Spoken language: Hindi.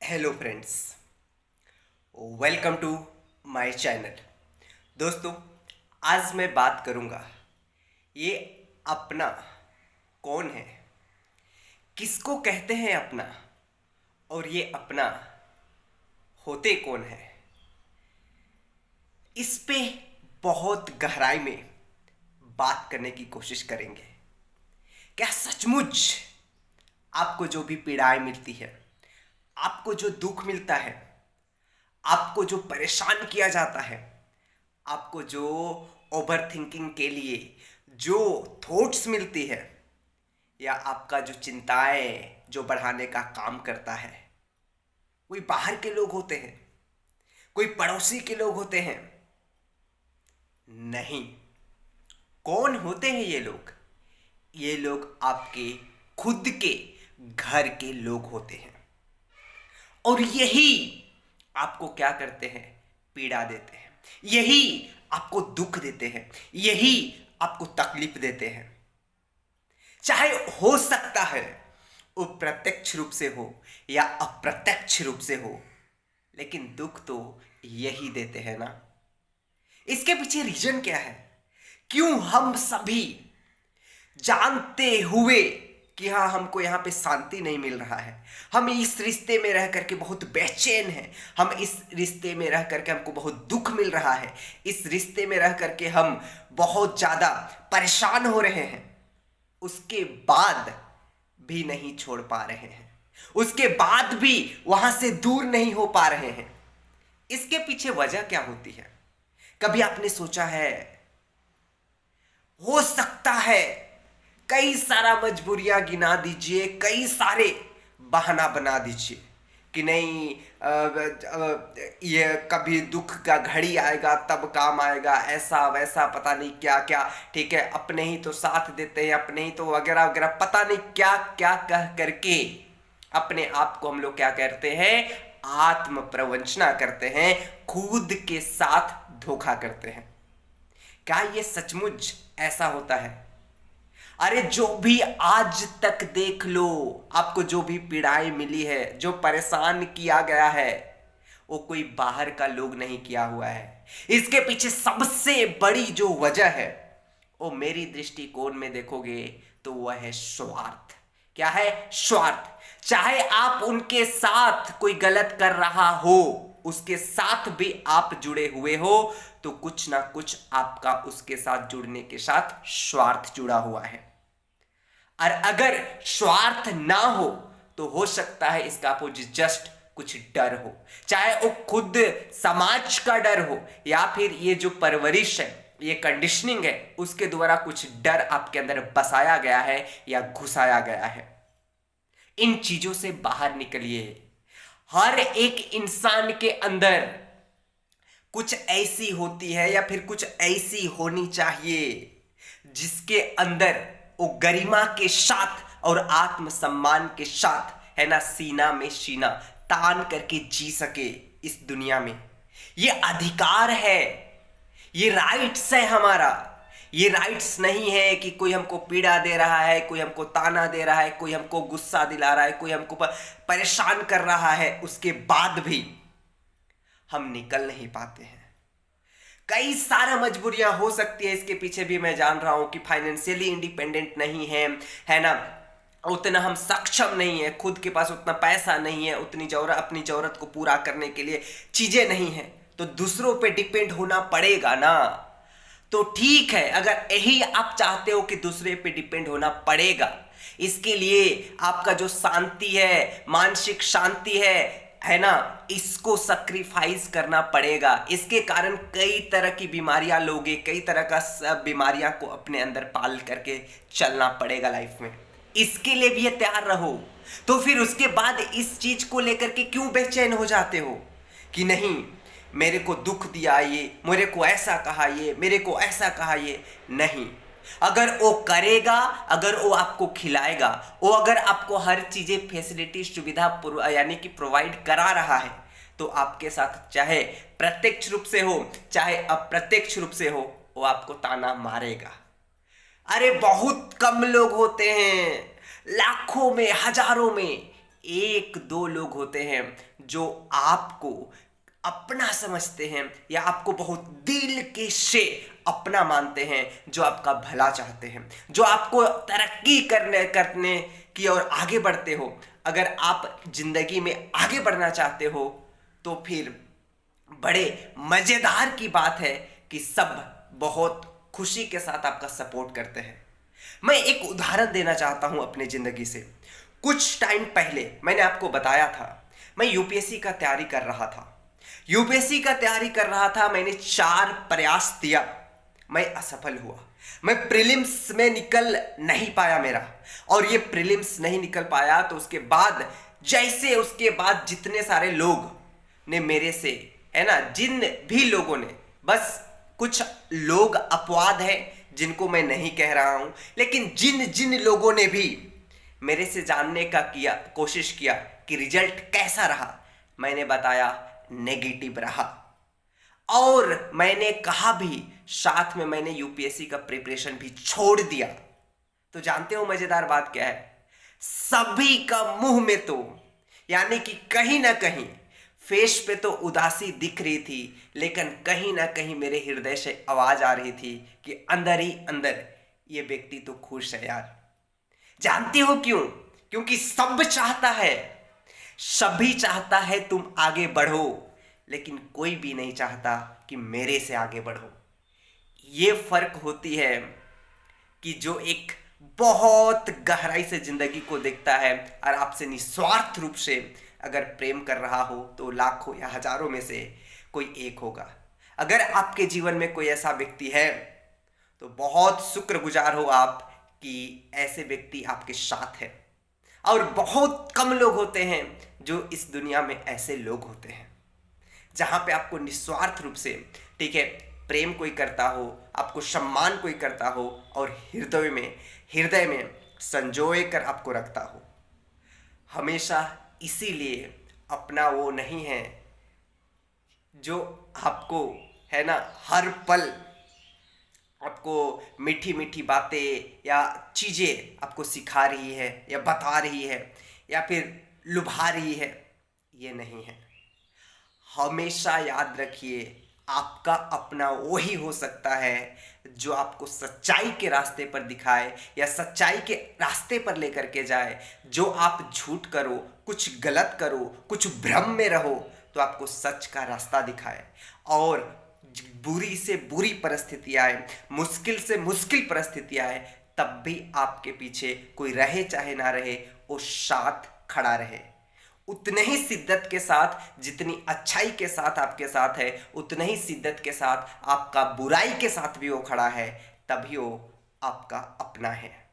Hello friends, welcome to my channel. दोस्तों, आज मैं बात करूंगा ये अपना कौन है, किसको कहते हैं अपना, और ये अपना होते कौन है। इस पे बहुत गहराई में बात करने की कोशिश करेंगे। क्या सचमुच आपको जो भी पीड़ाएं मिलती है, आपको जो दुख मिलता है, आपको जो परेशान किया जाता है, आपको जो ओवर थिंकिंग के लिए जो थॉट्स मिलती है, या आपका जो चिंताएं जो बढ़ाने का काम करता है, कोई बाहर के लोग होते हैं, कोई पड़ोसी के लोग होते हैं? नहीं। कौन होते हैं ये लोग? ये लोग आपके खुद के घर के लोग होते हैं, और यही आपको क्या करते हैं? पीड़ा देते हैं, यही आपको दुख देते हैं, यही आपको तकलीफ देते हैं। चाहे हो सकता है वो प्रत्यक्ष रूप से हो या अप्रत्यक्ष रूप से हो, लेकिन दुख तो यही देते हैं ना। इसके पीछे रीजन क्या है? क्यों हम सभी जानते हुए कि हाँ, हमको यहाँ पे शांति नहीं मिल रहा है, हम इस रिश्ते में रह करके बहुत बेचैन हैं, हम इस रिश्ते में रह करके हमको बहुत दुख मिल रहा है, इस रिश्ते में रह करके हम बहुत ज़्यादा परेशान हो रहे हैं, उसके बाद भी नहीं छोड़ पा रहे हैं, उसके बाद भी वहां से दूर नहीं हो पा रहे हैं। इसके पीछे वजह क्या होती है? कभी आपने सोचा है? हो सकता है कई सारा मजबूरियां गिना दीजिए, कई सारे बहाना बना दीजिए कि नहीं, ये कभी दुख का घड़ी आएगा तब काम आएगा, ऐसा वैसा पता नहीं क्या क्या। ठीक है, अपने ही तो साथ देते हैं, अपने ही तो वगैरह वगैरह, पता नहीं क्या क्या कह करके अपने आप को हम लोग क्या करते हैं? आत्म प्रवंचना करते हैं, खुद के साथ धोखा करते हैं। क्या ये सचमुच ऐसा होता है? अरे जो भी आज तक देख लो, आपको जो भी पीड़ाएं मिली है, जो परेशान किया गया है, वो कोई बाहर का लोग नहीं किया हुआ है। इसके पीछे सबसे बड़ी जो वजह है, वो मेरी दृष्टिकोण में देखोगे तो वह है स्वार्थ। क्या है? स्वार्थ। चाहे आप उनके साथ कोई गलत कर रहा हो, उसके साथ भी आप जुड़े हुए हो, तो कुछ ना कुछ आपका उसके साथ जुड़ने के साथ स्वार्थ जुड़ा हुआ है। और अगर स्वार्थ ना हो तो हो सकता है इसका अपोजिट जस्ट कुछ डर हो, चाहे वो खुद समाज का डर हो, या फिर ये जो परवरिश है, ये कंडीशनिंग है, उसके द्वारा कुछ डर आपके अंदर बसाया गया है या घुसाया गया है। इन चीजों से बाहर निकलिए। हर एक इंसान के अंदर कुछ ऐसी होती है, या फिर कुछ ऐसी होनी चाहिए, जिसके अंदर वो गरिमा के साथ और आत्मसम्मान के साथ, है ना, सीना में सीना तान करके जी सके इस दुनिया में। ये अधिकार है, ये राइट्स है हमारा। ये राइट्स नहीं है कि कोई हमको पीड़ा दे रहा है, कोई हमको ताना दे रहा है, कोई हमको गुस्सा दिला रहा है, कोई हमको परेशान कर रहा है, उसके बाद भी हम निकल नहीं पाते हैं। कई सारा मजबूरियां हो सकती है, इसके पीछे भी मैं जान रहा हूं कि फाइनेंशियली इंडिपेंडेंट नहीं है ना, उतना हम सक्षम नहीं है, खुद के पास उतना पैसा नहीं है, उतनी जरूरत, अपनी जरूरत को पूरा करने के लिए चीजें नहीं है, तो दूसरों पे डिपेंड होना पड़ेगा ना। तो ठीक है, अगर यही आप चाहते हो कि दूसरे पे डिपेंड होना पड़ेगा, इसके लिए आपका जो शांति है, मानसिक शांति है ना, इसको सैक्रिफाइस करना पड़ेगा। इसके कारण कई तरह की बीमारियां लोगे, कई तरह का सब बीमारियां को अपने अंदर पाल करके चलना पड़ेगा लाइफ में। इसके लिए भी तैयार रहो। तो फिर उसके बाद इस चीज को लेकर के क्यों बेचैन हो जाते हो कि नहीं, मेरे को दुख दिया ये, मेरे को ऐसा कहा ये, मेरे को ऐसा कहा ये? नहीं, अगर वो करेगा, अगर वो आपको खिलाएगा, वो अगर आपको हर चीजें फैसिलिटी सुविधा यानी कि प्रोवाइड करा रहा है, तो आपके साथ चाहे प्रत्यक्ष रूप से हो चाहे अप्रत्यक्ष रूप से हो, वो आपको ताना मारेगा। अरे बहुत कम लोग होते हैं, लाखों में हजारों में एक दो लोग होते हैं जो आपको अपना समझते हैं या आपको बहुत दिल के से अपना मानते हैं, जो आपका भला चाहते हैं, जो आपको तरक्की करने की और आगे बढ़ते हो। अगर आप जिंदगी में आगे बढ़ना चाहते हो तो फिर बड़े मजेदार की बात है कि सब बहुत खुशी के साथ आपका सपोर्ट करते हैं। मैं एक उदाहरण देना चाहता हूं अपने जिंदगी से। कुछ टाइम पहले मैंने आपको बताया था मैं यूपीएससी का तैयारी कर रहा था। मैंने 4 प्रयास दिया, मैं असफल हुआ। मैं प्रीलिम्स में निकल नहीं पाया मेरा, और ये प्रीलिम्स नहीं निकल पाया तो उसके बाद जितने सारे लोग ने मेरे से, है ना, जिन भी लोगों ने, बस कुछ लोग अपवाद है जिनको मैं नहीं कह रहा हूं, लेकिन जिन जिन लोगों ने भी मेरे से जानने का कोशिश किया कि रिजल्ट कैसा रहा, मैंने बताया नेगेटिव रहा। और मैंने कहा भी, साथ में मैंने यूपीएससी का प्रिपरेशन भी छोड़ दिया। तो जानते हो मजेदार बात क्या है? सभी का मुंह में तो, यानी कि कहीं ना कहीं फेस पे तो उदासी दिख रही थी, लेकिन कहीं ना कहीं मेरे हृदय से आवाज आ रही थी कि अंदर ही अंदर ये व्यक्ति तो खुश है यार। जानते हो क्यों? क्योंकि सभी चाहता है तुम आगे बढ़ो, लेकिन कोई भी नहीं चाहता कि मेरे से आगे बढ़ो। ये फर्क होती है कि जो एक बहुत गहराई से जिंदगी को देखता है और आपसे निस्वार्थ रूप से अगर प्रेम कर रहा हो तो लाखों या हजारों में से कोई एक होगा। अगर आपके जीवन में कोई ऐसा व्यक्ति है तो बहुत शुक्रगुजार हो आप कि ऐसे व्यक्ति आपके साथ है। और बहुत कम लोग होते हैं जो इस दुनिया में ऐसे लोग होते हैं जहां पे आपको निस्वार्थ रूप से, ठीक है, प्रेम कोई करता हो, आपको सम्मान कोई करता हो, और हृदय में संजोए कर आपको रखता हो हमेशा। इसीलिए अपना वो नहीं है जो आपको, है ना, हर पल आपको मीठी मीठी बातें या चीजें आपको सिखा रही है या बता रही है या फिर लुभा रही है। ये नहीं है। हमेशा याद रखिए, आपका अपना वही हो सकता है जो आपको सच्चाई के रास्ते पर दिखाए या सच्चाई के रास्ते पर लेकर के जाए। जो आप झूठ करो, कुछ गलत करो, कुछ भ्रम में रहो, तो आपको सच का रास्ता दिखाए। और बुरी से बुरी परिस्थिति आए, मुश्किल से मुश्किल परिस्थिति आए, तब भी आपके पीछे कोई रहे चाहे ना रहे, वो साथ खड़ा रहे। उतने ही शिद्दत के साथ, जितनी अच्छाई के साथ आपके साथ है, उतने ही शिद्दत के साथ आपका बुराई के साथ भी वो खड़ा है, तभी वो आपका अपना है।